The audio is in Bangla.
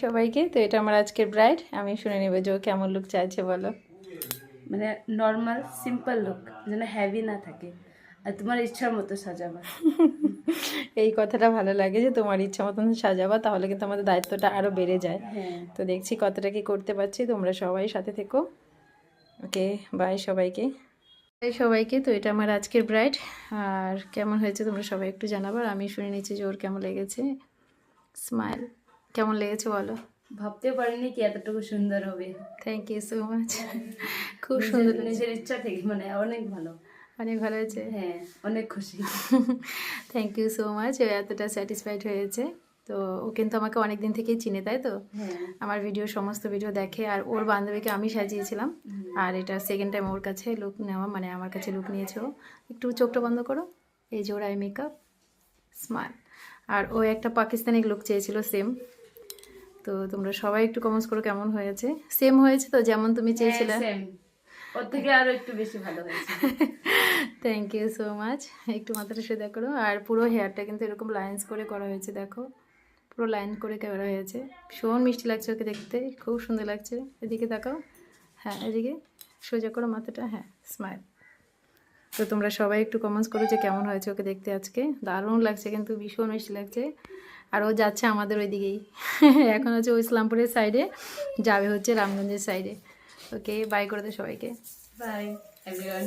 সবাইকে। তো এটা আমার আজকের ব্রাইড, আমি শুনে নেব যে ও কেমন লুক চাইছে বলো। মানে নর্মাল সিম্পল লুক, যেন হেভি না থাকে, আর তোমার ইচ্ছার মতো সাজাবা। এই কথাটা ভালো লাগে যে তোমার ইচ্ছা মতন সাজাবা, তাহলে কিন্তু আমাদের দায়িত্বটা আরও বেড়ে যায়। হ্যাঁ, তো দেখছি কতটা কি করতে পারছি, তোমরা সবাই সাথে থেকো। ওকে, বাই সবাইকে। বাই সবাইকে। তো এটা আমার আজকের ব্রাইড, আর কেমন হয়েছে তোমরা সবাই একটু জানাবার। আমি শুনে নিচ্ছি যে ওর কেমন লেগেছে। স্মাইল, কেমন লেগেছে বলো। ভাবতেও পারিনি কি এতটুকু সুন্দর হবে। থ্যাংক ইউ সো মাচ, খুব সুন্দর লাগছে। নিজের ইচ্ছা থেকে, মানে অনেক ভালো। অনেক ভালো হয়েছে। হ্যাঁ, অনেক খুশি। থ্যাংক ইউ সো মাচ, এতটা স্যাটিসফাইড হয়েছে। তো ও কিন্তু আমাকে অনেক দিন থেকেই চিনে, তাই তো? হ্যাঁ, আমার ভিডিও, সমস্ত ভিডিও দেখে। আর ওর বান্ধবীকে আমি সাজিয়েছিলাম, আর এটা সেকেন্ড টাইম ওর কাছে লুক নেওয়া, মানে আমার কাছে লুক নিয়েছে ও। একটু চোখটা বন্ধ করো, এই যে ওর আই মেকআপ, স্মাইল। আর ও একটা পাকিস্তানি লুক চেয়েছিল সেম। তো তোমরা সবাই একটু কমেন্টস করো কেমন হয়েছে। সেম হয়েছে তো, যেমন তুমি চেয়েছিলে? সেম, ওর থেকে আরো একটু বেশি ভালো হয়েছে। Thank you so much. একটু মাথাটা সোজা করো। আর পুরো হেয়ারটা কিন্তু এরকম লাইন্স করে করা হয়েছে, দেখো পুরো লাইন করে করা হয়েছে। ভীষণ মিষ্টি লাগছে ওকে দেখতে, খুব সুন্দর লাগছে। এদিকে তাকাও, হ্যাঁ এদিকে সোজা করো মাথাটা, হ্যাঁ স্মাইল। তো তোমরা সবাই একটু কমেন্টস করো যে কেমন হয়েছে ওকে দেখতে আজকে। দারুণ লাগছে কিন্তু, ভীষণ মিষ্টি লাগছে। আর ও যাচ্ছে আমাদের ওইদিকেই, এখন হচ্ছে ও ইসলামপুরের সাইডে যাবে, হচ্ছে রামগঞ্জের সাইডে। ওকে, বাই করে দে সবাইকে। By everyone.